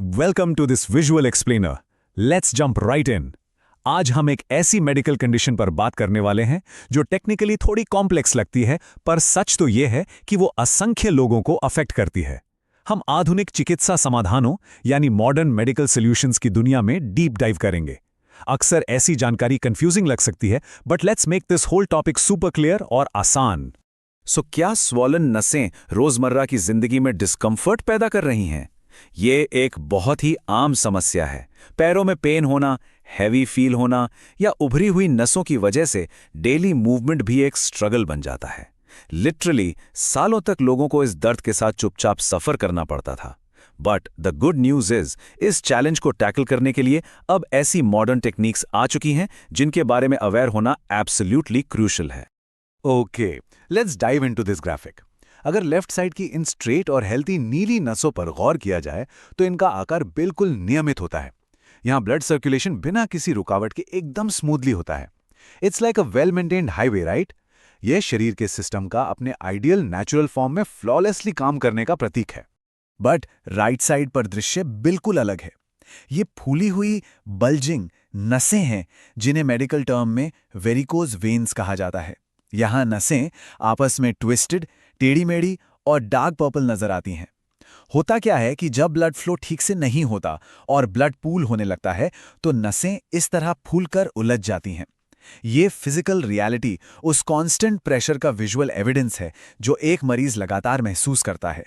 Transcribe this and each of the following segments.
Welcome to this visual explainer. Let's jump right in. आज हम एक ऐसी मेडिकल कंडीशन पर बात करने वाले हैं जो टेक्निकली थोड़ी कॉम्प्लेक्स लगती है, पर सच तो यह है कि वो असंख्य लोगों को अफेक्ट करती है। हम आधुनिक चिकित्सा समाधानों यानी मॉडर्न मेडिकल सॉल्यूशंस की दुनिया में डीप डाइव करेंगे। अक्सर ऐसी जानकारी कंफ्यूजिंग लग सकती है, but let's make this whole topic super clear और आसान। क्या स्वॉलन नसें रोजमर्रा की जिंदगी में डिस्कंफर्ट पैदा कर रही हैं? ये एक बहुत ही आम समस्या है। पैरों में पेन होना, हैवी फील होना या उभरी हुई नसों की वजह से डेली मूवमेंट भी एक स्ट्रगल बन जाता है। लिटरली सालों तक लोगों को इस दर्द के साथ चुपचाप सफर करना पड़ता था। बट द गुड न्यूज इस चैलेंज को टैकल करने के लिए अब ऐसी मॉडर्न टेक्निक्स आ चुकी हैं जिनके बारे में अवेयर होना एब्सोल्युटली क्रूशियल है। Okay, let's dive into this graphic. अगर लेफ्ट साइड की इन स्ट्रेट और हेल्थी नीली नसों पर गौर किया जाए तो इनका आकार बिल्कुल नियमित होता है। यहाँ ब्लड सर्कुलेशन बिना किसी रुकावट के एकदम स्मूथली होता है। It's like a well maintained highway, right? यह शरीर के सिस्टम का अपने आइडियल नेचुरल फॉर्म में फ्लॉलेसली काम करने का प्रतीक है। बट राइट साइड पर दृश्य बिल्कुल अलग है। ये फूली हुई बल्जिंग नसें हैं जिन्हें मेडिकल टर्म में वेरिकोज वेन्स कहा जाता है। यहाँ नसें आपस में ट्विस्टेड, टेढ़ी मेढ़ी और डार्क पर्पल नजर आती हैं। होता क्या है कि जब ब्लड फ्लो ठीक से नहीं होता और ब्लड पूल होने लगता है तो नसें इस तरह फूलकर उलझ जाती हैं। ये फिजिकल रियलिटी उस कांस्टेंट प्रेशर का विजुअल एविडेंस है जो एक मरीज लगातार महसूस करता है।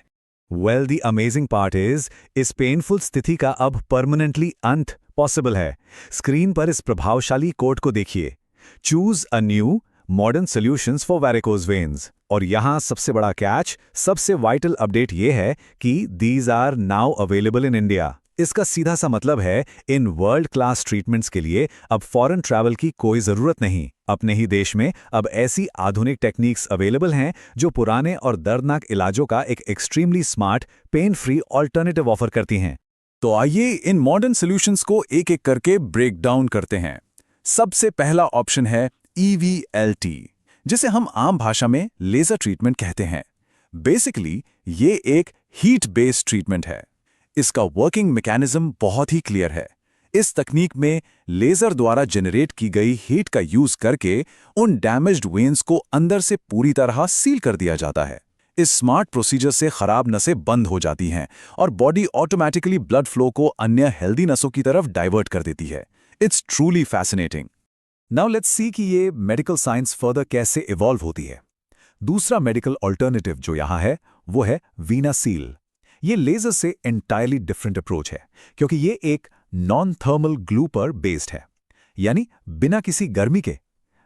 Well, the amazing part is इस पेनफुल स्थिति का अब परमानेंटली अंत पॉसिबल है। स्क्रीन पर इस प्रभावशाली कोड को देखिए, choose a new modern solutions for varicose veins. और यहाँ सबसे बड़ा कैच, सबसे वाइटल अपडेट ये है कि these are now available in India. इसका सीधा सा मतलब है इन वर्ल्ड क्लास ट्रीटमेंट्स के लिए अब फॉरेन ट्रैवल की कोई जरूरत नहीं। अपने ही देश में अब ऐसी आधुनिक टेक्निक्स अवेलेबल हैं जो पुराने और दर्दनाक इलाजों का एक extremely smart, pain free alternative offer करती हैं। तो आइए इन मॉडर्न सॉल्यूशंस को एक एक करके ब्रेक डाउन करते हैं। सबसे पहला ऑप्शन है EVLT, जिसे हम आम भाषा में लेजर ट्रीटमेंट कहते हैं। बेसिकली ये एक हीट बेस्ड ट्रीटमेंट है। इसका वर्किंग मैकेनिज्म बहुत ही क्लियर है। इस तकनीक में लेजर द्वारा जनरेट की गई हीट का यूज करके उन डैमेज्ड वेन्स को अंदर से पूरी तरह सील कर दिया जाता है। इस स्मार्ट प्रोसीजर से खराब नसें बंद हो जाती हैं और बॉडी ऑटोमेटिकली ब्लड फ्लो को अन्य हेल्दी नसों की तरफ डाइवर्ट कर देती है। It's truly fascinating. Now let's see कि ये मेडिकल साइंस फर्दर कैसे इवॉल्व होती है। दूसरा मेडिकल ऑल्टरनेटिव जो यहाँ है वो है वीनासील। ये लेजर से एंटायरली डिफरेंट अप्रोच है क्योंकि ये एक नॉन थर्मल ग्लू पर बेस्ड है, यानी बिना किसी गर्मी के।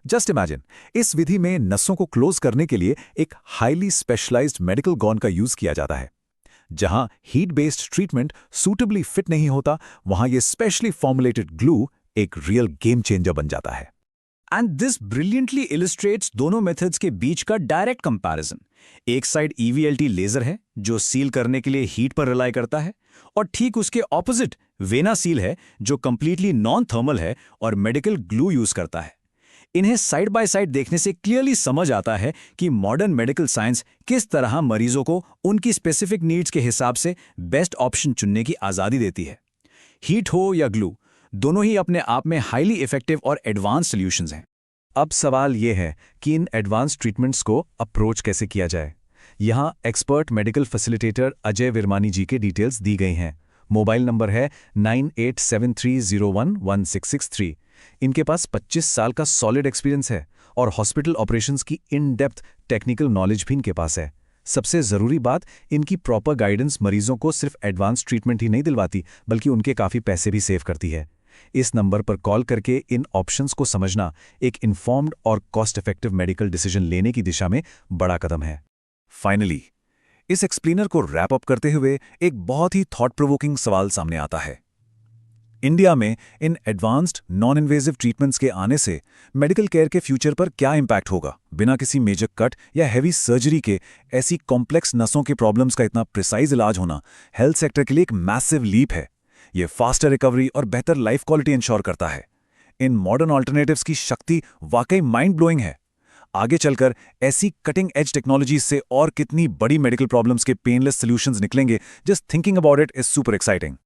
जस्ट इमेजिन, इस विधि में नसों को क्लोज करने के लिए एक हाईली स्पेशलाइज्ड मेडिकल गॉन का यूज किया जाता है। जहां heat based treatment suitably fit नहीं होता, वहां ये स्पेशली फॉर्मुलेटेड ग्लू एक रियल गेम चेंजर बन जाता है। एंड दिस ब्रिलियंटली इलिस्ट्रेट्स दोनों मेथड्स के बीच का डायरेक्ट कंपैरिजन। एक साइड EVLT लेजर है जो सील करने के लिए हीट पर रिलाई करता है, और ठीक उसके ऑपोजिट वेनासील है जो कंप्लीटली नॉन थर्मल है और मेडिकल ग्लू यूज करता है। इन्हें साइड बाय साइड देखने से क्लियरली समझ आता है कि मॉडर्न मेडिकल साइंस किस तरह मरीजों को उनकी स्पेसिफिक नीड्स के हिसाब से बेस्ट ऑप्शन चुनने की आज़ादी देती है। हीट हो या ग्लू, दोनों ही अपने आप में हाईली इफेक्टिव और एडवांस सॉल्यूशंस हैं। अब सवाल यह है कि इन एडवांस ट्रीटमेंट्स को अप्रोच कैसे किया जाए। यहाँ expert medical facilitator Ajay Virmani ji के डिटेल्स दी गई हैं। मोबाइल नंबर है 9873011663। इनके पास 25 साल का सॉलिड एक्सपीरियंस है और हॉस्पिटल ऑपरेशंस की इन डेप्थ टेक्निकल नॉलेज भी इनके पास है। सबसे ज़रूरी बात, इनकी प्रॉपर गाइडेंस मरीजों को सिर्फ एडवांस ट्रीटमेंट ही नहीं दिलवाती बल्कि उनके काफ़ी पैसे भी सेव करती है। इस नंबर पर कॉल करके इन ऑप्शंस को समझना एक इन्फॉर्म्ड और कॉस्ट इफेक्टिव मेडिकल डिसीजन लेने की दिशा में बड़ा कदम है। फाइनली, इस एक्सप्लेनर को रैप अप करते हुए एक बहुत ही थॉट प्रोवोकिंग सवाल सामने आता है। इंडिया में इन एडवांस्ड नॉन इन्वेजिव ट्रीटमेंट्स के आने से मेडिकल केयर के फ्यूचर पर क्या इंपैक्ट होगा? बिना किसी मेजर कट या हैवी सर्जरी के ऐसी कॉम्प्लेक्स नसों के प्रॉब्लम्स का इतना प्रिसाइज इलाज होना हेल्थ सेक्टर के लिए एक मैसिव लीप है। ये फास्टर रिकवरी और बेहतर लाइफ क्वालिटी इंश्योर करता है। इन मॉडर्न ऑल्टरनेटिव्स की शक्ति वाकई माइंड ब्लोइंग है। आगे चलकर ऐसी कटिंग एज टेक्नोलॉजीज से और कितनी बड़ी मेडिकल प्रॉब्लम्स के पेनलेस सॉल्यूशंस निकलेंगे, just thinking about it is super exciting.